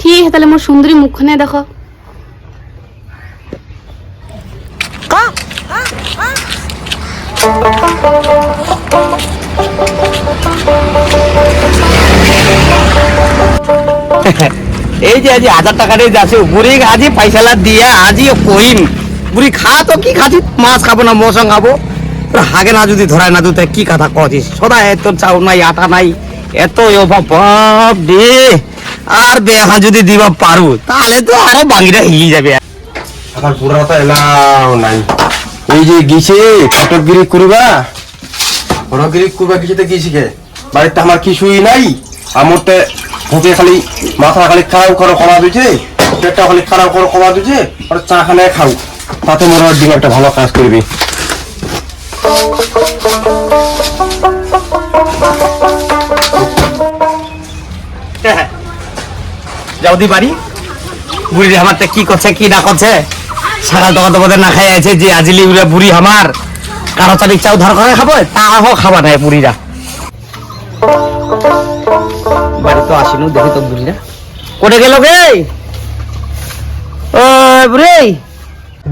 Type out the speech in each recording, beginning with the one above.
ঠিক আছে, তাহলে মোর সুন্দরী মুখখানে দেখো। এই যে আজি 1000 টাকা দিয়ে যাচ্ছে বুড়ি আজি পয়সালা দিয়া আজি কইম বুড়ি খা তো কি খাচ্ছি মাছ খাবো না মশং খাবো হাগে না যদি ধরায় না দুতে কি কথা কছিস সদা এত চাউ নাই আটা নাই এত অভাব বাপ দে আর বেহা যদি দিবা পারু তাহলে তো আরো বাঙ্গিটা হিলি যাবে আমার পুরা তো এলাও নাই এই যে গিয়েছে ফটোগিরি করবা কিছুতে গিয়েছি কে বাড়িতে আমার কিছুই নাই আমরতে ভোগে খালি মাথা খালি খারাপ করে কমা দিয়েছে পেটটা খালি খারাপ করে কমা দিয়েছে আর চা খানে খাও তাতে মনে হয় ডিম একটা ভালো কাজ করবি যাও দি বাড়ি বুড়ি আমার কি করছে কি না করছে সকাল তখন তোমাদের না খাই আছে যে আজিলি বুড়ি আমার কারো তারিখ চাও ধার করে খাবো তাও খাবা নাই বুড়িরা বাড়ি তো আসিনু দেখি তো বুড়িরা কোটে গেল গে ও বুড়ি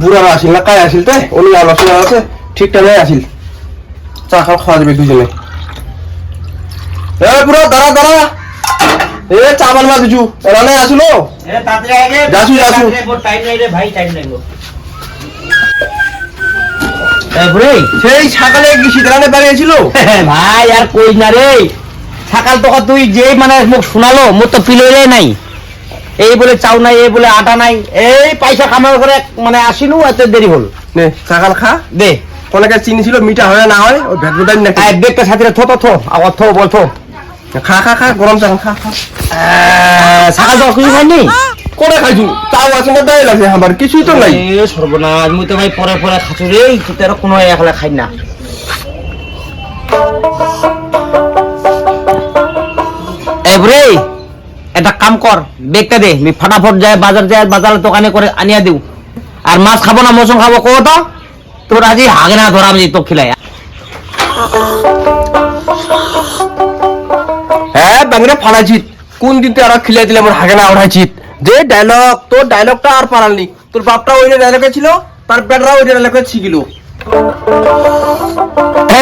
বুড়ারা আসিল না কায় আসিল তে উনি আলোচনা আছে ঠিক টাইমে আসিল চা খাওয়া যাবে দুজনে এ বুড়া দাঁড়া দাঁড়া এ চা বানবা দিছু এরানে আসিল এ তাড়াতাড়ি আগে যাসু যাসু টাইম নাই রে ভাই টাইম নাই গো এ বুড়ি সেই সকালে কি শীতরানে বেরিয়েছিল ভাই আর কই না রে সকাল তো তুই যে মানে মুখ শোনালো মোর তো পিলরে নাই এই বলে চাউ নাই এই বলে আটা নাই এই পয়সা কামাই করে মানে আসিনু এত দেরি হল নে সকাল খা দে কোনকে চিনি ছিল মিঠা হয় না হয় ও ভেটগুটাই না এক বেগটা সাথে থো আবার থো বল থো খা খা খা গরম চা খা খা সকাল তো কিছু খাইনি করে খাইছু তাও আছে না দাই লাগে আমার কিছুই তো নাই এ সর্বনাশ মুই তো ভাই পরে পরে খাচ্ছি রে তোর কোনো একলা খাই না এবারে একটা কাম কর বেগটা দে আমি ফটাফট যায় বাজারের দোকানে করে আনিয়া দিও আর মাছ খাবো না মৌসুম খাবো কো তো তোর আজি হাগে না ধরা আমি তো খিলাই হ্যাঁ বাংলা ফাড়াইছিত কোন দিন তুই আর খিলাই দিলে আমার হাগে না ওঠাইছিত যে ডায়লগ তোর ডায়লগটা আর পারালনি তোর বাপটা ওই ডায়লগে ছিল তার পেটরা ওই ডায়লগে শিখিল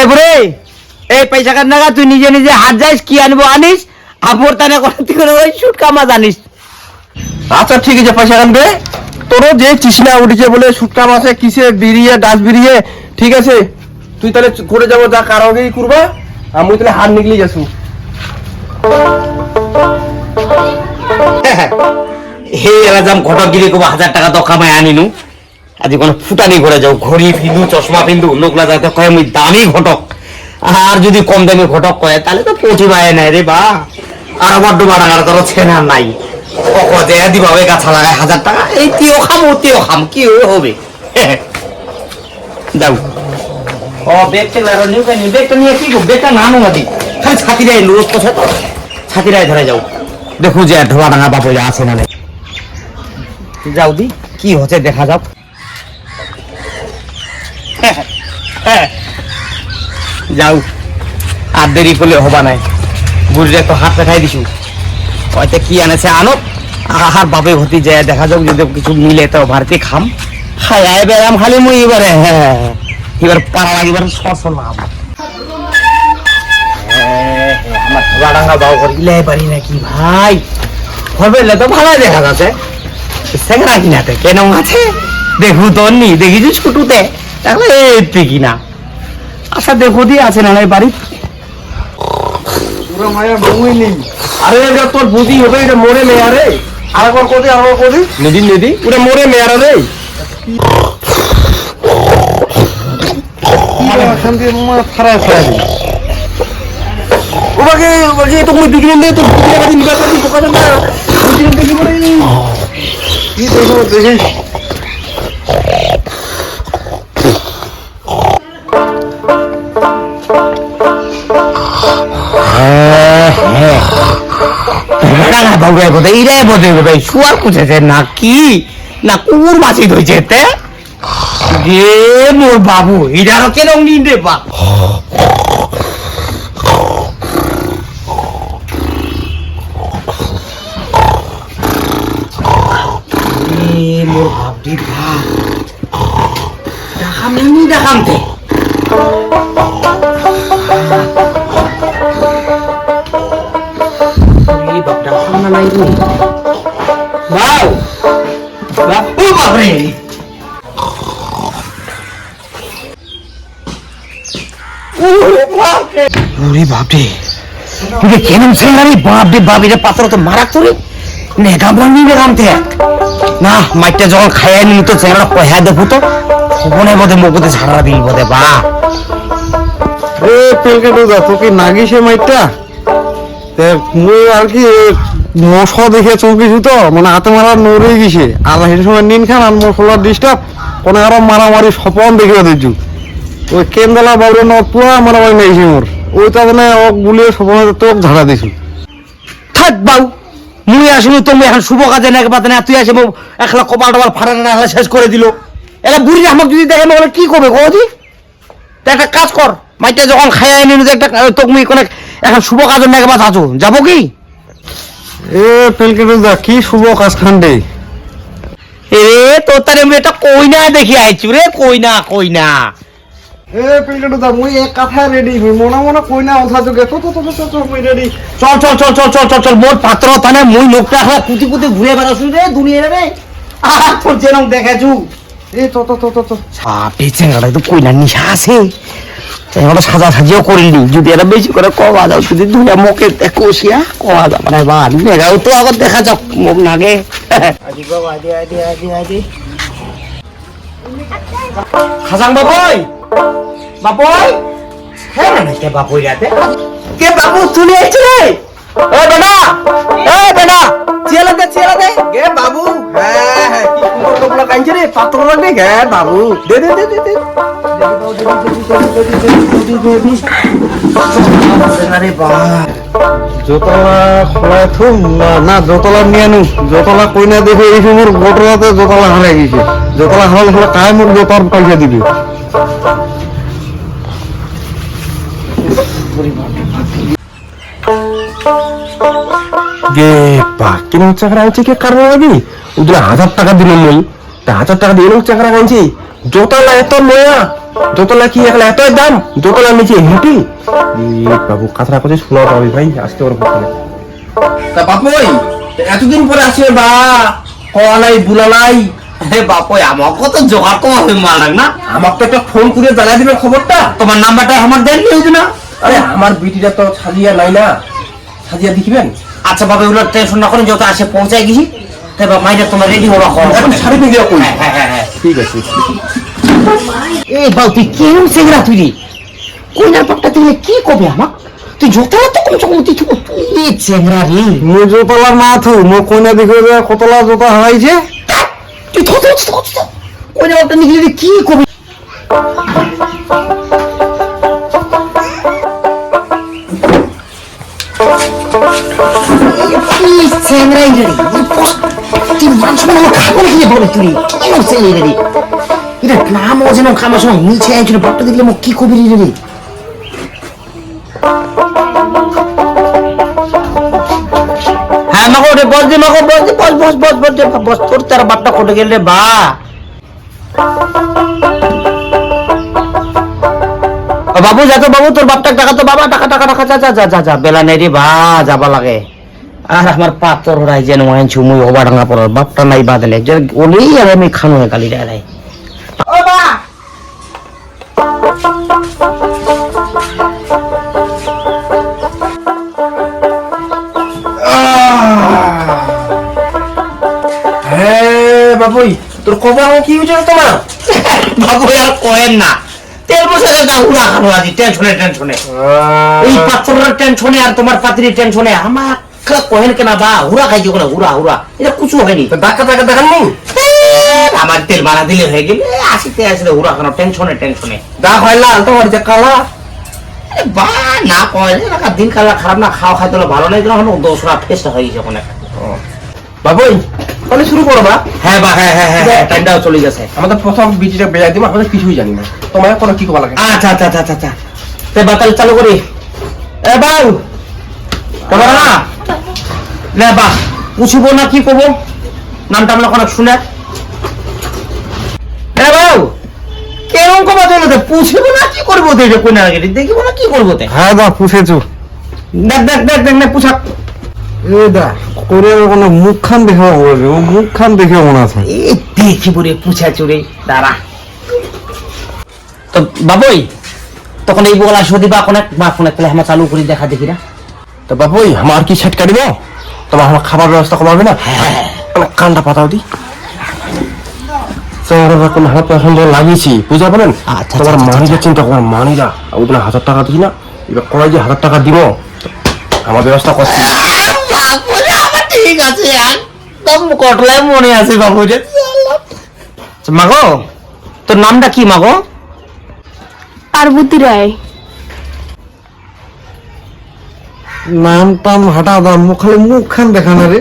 এবারে এই পয়সা কার নাগা তুই নিজে নিজে হাত যাইস কি আনবো আনিস আপর তানে করতে করে ওই শুটকা মাছ আনিস আচ্ছা ঠিক আছে পয়সা আনবে তোরও যে চিসনা উঠেছে বলে শুটকা মাছে কিসে বেরিয়ে ডাস বেরিয়ে ঠিক আছে তুই তাহলে করে যাবো যা কার আগেই করবা আমি তাহলে হাত নিকলি যাসু হে এলাজাম ঘটকগিরি কো 1000 টাকা তো কামাই আনিনু আজি কোন ফুটানি করে যাও ঘড়ি পিন্দু চশমা পিন্দু লোকলা যাতে কয় আমি দামি ঘটক আর যদি কম দামি ঘটক কয় তাহলে তো প্রতিভায় নাই রে বা আর আমার ডোবা টাকার তোর ছেনা নাই ও দে দিবা ওই গাছা লাগায় 1000 টাকা এই তিও খাম কি হবে দাও ও বেগটা লাগা নিউ কেন বেগটা নিয়ে কি গো বেগটা নানো মাদি খালি ছাতি দেয় লোক কোথায় তো ছাতি রায় ধরে যাও দেখো যে ঢোলা ডাঙা বাবু আছে না যাও দি কি হচ্ছে দেখা যাও যাও আর দেরি করলে হবা নাই বুড়িরে তো হাত দেখাই দিছু হয়তো কি আনেছে আনো আহার বাপে হতে যায় দেখা যাক যদি কিছু মিলে তো ভারতে খাম খাই আয় বেরাম খালি মুই এবারে এবার পাড়া এবার সরসর লাভ আমার ঢোলা ডাঙা বাবু করিলে পারি নাকি ভাই হবে তো ভালো দেখা যাচ্ছে সেগরা কিনাতে কেন আছে দেখু তো নি দেখিছি ছুটুতে তাহলে এতে কিনা আচ্ছা দেখো দিয়ে আছে না বাড়ি পুরো মায়া বউই নেই আরে এটা তোর বুদ্ধি হবে এটা মোরে মেয়ারে আরেকবার কোদি নেদি ওটা মোরে মেয়ারে রে শান্তি খারাপ ওবাকে তো মুই বিক্রি নেই তো বুদ্ধি লাগা দিন বাতা দিন দোকানে না বুদ্ধি দেখি বলে কি দেখো দেখি শুয়ার কুচেছে না কি না কুকুর মাছি ধরেছে গে মোর বাবু এটারও কেন নিন্দে পা মোর ভাবটি ভাব দেখাম এমনি দেখামতে বাপ দেখাম না নাই রে বাউ বাপু বাপরে ওরে বাপরে তুই কেন ছেড়ে বাপরে বাপ এটা পাথর তো মারা করে নেগামরানি নেগামতে না মাইটা যখন খাইয়া নিলি তো চেহারা কয়া দেখো তো ফোনের মধ্যে মুখতে ঝাড়া দিল বোধে বা এ পেলকে দুদা তো কি নাগিসে মাইটা মুই আর কি মশা দেখে চমকেছি তো মানে হাতে মারা নড়ে গেছে আর সেই সময় নিন খান আর মশলার ডিস্টার্ব কোনো আরো মারামারি স্বপন দেখে দিচ্ছু ওই কেন্দ্রলা বাবুরে ন পুরা মারামারি নেইছি মোর ওইটা মানে ওক বুলিয়ে স্বপনে তোক ঝাড়া দিছু থাক বাউ মুই আসলে তুমি এখন শুভ কাজে নাকি পাতে না তুই আসে একলা কপাল টপাল ফাটা না শেষ করে দিল এলা বুড়ি আমাকে যদি দেখে বলে কি করবে কদি তা একটা কাজ কর মাইটা যখন খাইয়া নিল যে একটা তুমি কোন এখন শুভ কাজের নাকি পাত আছো যাবো কি এ পেলকে দুদা কি শুভ কাজ খান্ডে এ তো তার আমি এটা কই না দেখি আইছি রে কই না এ পেলকে দুদা মুই এক কথা রেডি হই মনে মনে কই না ওঠা যোগে তো মুই রেডি চল মোর পাত্র থানে মুই লোকটা এখন কুতি ঘুরে বেড়াছু রে দুনিয়া রে তোর যেরকম দেখাছু এ তো সাপে চেঙ্গাটা তো কইলার নিশা আছে চেঙ্গাটা সাজা সাজিও করিনি যদি এরা বেশি করে কবা যাও যদি দুনিয়া মুখে কষিয়া কবা যাও মানে বা নেগাও তো আগত দেখা যাক মুখ নাগে আদি বাবা আদি খাজাং বাবুই হ্যাঁ না কে বাবুই রাতে কে বাবু চলে আইছে রে এ বেটা চেলা দে গে বাবু হ্যাঁ কি সুন্দর টোপলা কাইছে রে পাত্র লাগে গে বাবু দে আরে বাবা যতলা খোলা থুম না যতলা নিয়ে নু যতলা কই না দেখে এই সময় গোটরাতে যতলা হারাই গেছে যতলা হারালে সেটা কায় মোর যতর পয়সা দিবে গে বা কিন চাকরা আনছে কে কারণ লাগি ওদের 1000 টাকা দিল মই তা 1000 টাকা দিয়ে চাকরা আনছে যতলা এত নয়া যতলা কি একলা এত দাম যতলা নিচে হেঁটে বাবু কথাটা কথা শোনা পাবি ভাই আজকে ওর কথা তা বাপই এতদিন পরে আসবে বা কলাই বুলালাই হে বাপই আমাকে তো জোগাড় তো হবে মালাক না আমাকে তো একটা ফোন করে জানাই দিবে খবরটা তোমার নাম্বারটা আমার দেন নিও না আরে আমার বিটিটা তো সাজিয়া নাই না সাজিয়া দেখিবেন আচ্ছা বাবা ওগুলো টেনশন না করেন যত আসে পৌঁছায় গেছি তাই বাবা মাইটা তোমার রেডি হওয়া কর এখন শাড়ি পিঁধিয়া কই হ্যাঁ ঠিক আছে এই বাউ তুই কেন সেগরা তুই রে কোনার পাটটা তুই কি কবে আমাক তুই যতলা তো কোন চকম তুই তুই চেংরা রে মো যতলা না থু মো কোনা দেখো যে কতলা জোতা হারাইছে তুই থত কোনা ওটা নিগলি কি কবে চেংরাই রে তুই মানুষ মানে খাবো কি বলে তুই কেন চেংরা রে এটা নাম ও যেন খামার সময় নিচে আইছিল বাপটা দেখলে মোক কি কবি রে হ্যাঁ মাগো রে বস তোর তার বাপটা কোটে গেল রে বা বাবু যা তো বাবু তোর বাপটা টাকা তো বাবা টাকা যা বেলা নেই রে বা যাবা লাগে আর আমার পাতর রাই যেন আনছু মুই হবা ডাঙ্গা পড়ার বাপটা নাই বাদলে যে ওলেই আর আমি খানো গালি রে ও বা বাবুই তোর কবে আমার কি হয়েছে তোমার বাবু আর কয়েন না তেল বসে গা উড়া খানো আজি টেনশনে এই পাথরের টেনশনে আর তোমার পাত্রীর টেনশনে আমার কহেন কেনা বা হুরা খাইছো কেন হুরা এটা কিছু হয়নি ডাক্তার দেখান নি আমার তেল মারা দিলে হয়ে গেলে আসিতে হুরা খানো টেনশনে দা হয় লাল তোমার যে কালা বা না কয় দিন কালা খারাপ না খাওয়া খাইতে ভালো নাই যখন দোসরা ফেস্ট হয়ে গেছে ওখানে বাবুই তাহলে শুরু করো বা হ্যাঁ বা হ্যাঁ টাইমটাও চলে গেছে আমাদের প্রথম বিটিটা বেজাই দিব আমাদের কিছুই জানি না তোমার কোনো কি করা লাগে আচ্ছা তে বাতাল চালু করি এ বাউ তোমার না লে বা পুছিব না কি কব নামটা আমরা কোন শুনে হ্যাঁ বাবু কেরম কমা চলে পুষিব না কি করবো তো এটা কোন আগে দেখিব না কি করবো তে হ্যাঁ দা পুষেছো। দেখ দেখ দেখ দেখ না পোশাক এ দা করে কোনো মুখখান দেখে বলবে, ও মুখখান দেখে মনে আছে। এই দেখি বলে পুছা চুরে দাঁড়া তো বাবুই তখন এই বলা সদি বা কোন তাহলে আমার চালু করি দেখা দেখি না তো বাবুই আমার কি সেট কাটিব, তোমার আমার খাবার ব্যবস্থা কমাবে না? আমার কানটা পাতাও দি কোন হাত পছন্দ লাগিয়েছি বুঝা বলেন। আচ্ছা, তোমার আচ্ছা, মানিটা চিন্তা করো, মানিরা ওগুলো 1000 টাকা দিই না, এবার কয় যে 1000 টাকা দিব আমার ব্যবস্থা করছি। ঠিক আছে একদম কটলায় মনে আছে বাবু রে মাগো তোর নামটা কি মাগো? পার্বতী রায়। নাম টাম হাঁটা দাম খালি মুখখান দেখা না রে।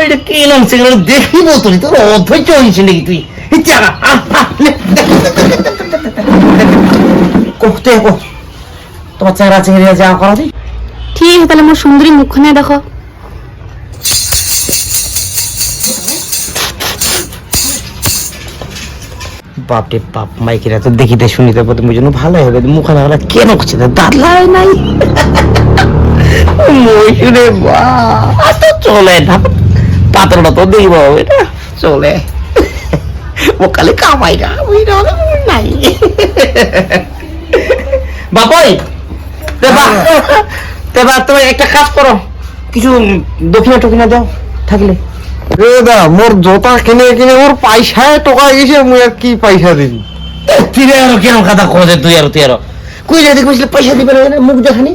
এটা কি নাম সেগুলো দেখিব তুই তোর অধৈর্য হয়েছে নাকি তুই তোমার চেহারা চেহারা যা করা দিই ঠিক আছে তাহলে মোর সুন্দরী মুখখানে দেখো। বাপরে বাপ মাইকেরা তো দেখিতে শুনিতে প্রথম জন্য ভালোই হবে মুখানা হলে কেন করছে দাঁত লাই নাই মহিষুরে বা তো চলে না পাত্রটা তো দেখব এটা চলে ও কালে কামাই না নাই বাপই তেবা তুমি একটা কাজ করো কিছু দক্ষিণা টকিনা দাও থাকলে এ দা মোর জোতা কিনে কিনে ওর পয়সায় টাকা গেছে, মুই আর কি পয়সা দিবি? তুই আরো কেন কথা খোঁজে তুই আরো কই যদি কইছিলে পয়সা দিবে না মুখ দেখানি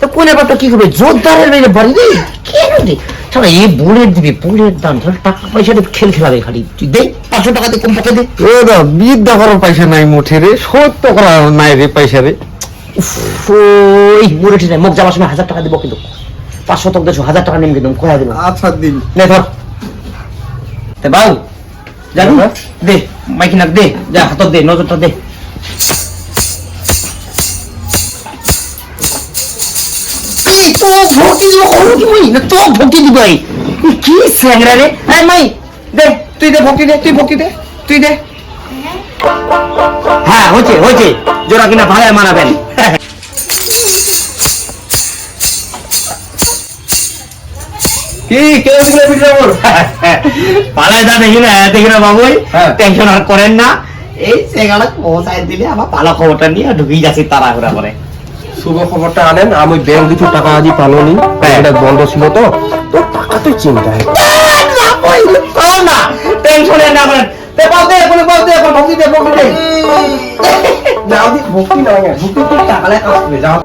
তো কোন ব্যাপারটা কি করবে জোরদারের মেয়ে বাড়ি রে কেন রে সারা এই বুলেট দিবি বুলেট দাম ধর টাকা পয়সা দিয়ে খেলাবে খালি তুই দে 500 টাকা দিয়ে কম টাকা দে এ দা বিদ্যা করার পয়সা নাই মুঠে রে, সত্য করা নাই রে পয়সা রে। ওই বুলেট নাই মুখ যাওয়ার সময় 1000 টাকা দিব কিন্তু 500 টাকা দেছো 1000 টাকা নেম কিন্তু কয়া দিলাম আচ্ছা দিন নে ধর তে বাউ জানো দে মাইকি নাক দে যা হাত দে নজরটা দে এই তো ভক্তি দিব কোন কি মই না তো ভক্তি দিব এই কি স্যাংরা রে এই মাই দে তুই দে ভক্তি দে তুই দে হ্যাঁ হচ্ছে জোড়া কিনা ভালো মানাবেন কি কেন দিলে বিদ্যা বল পালায় দা দেখি না বাবুই হ্যাঁ। টেনশন আর করেন না এই সেগালা পৌঁছায় দিলে আমার পালা খবরটা নিয়ে ঢুকিয়ে যাচ্ছি তাড়াহুড়া করে শুভ খবরটা আনেন, আমি ব্যাংক কিছু টাকা আজই পালোনি, এটা বন্ধ ছিল তো তো টাকা তো চিন্তায় না টেনশন না করেন ভক্তি দে যাও দি ভক্তি না ভক্তি তো টাকা লেখা আসবে যাও।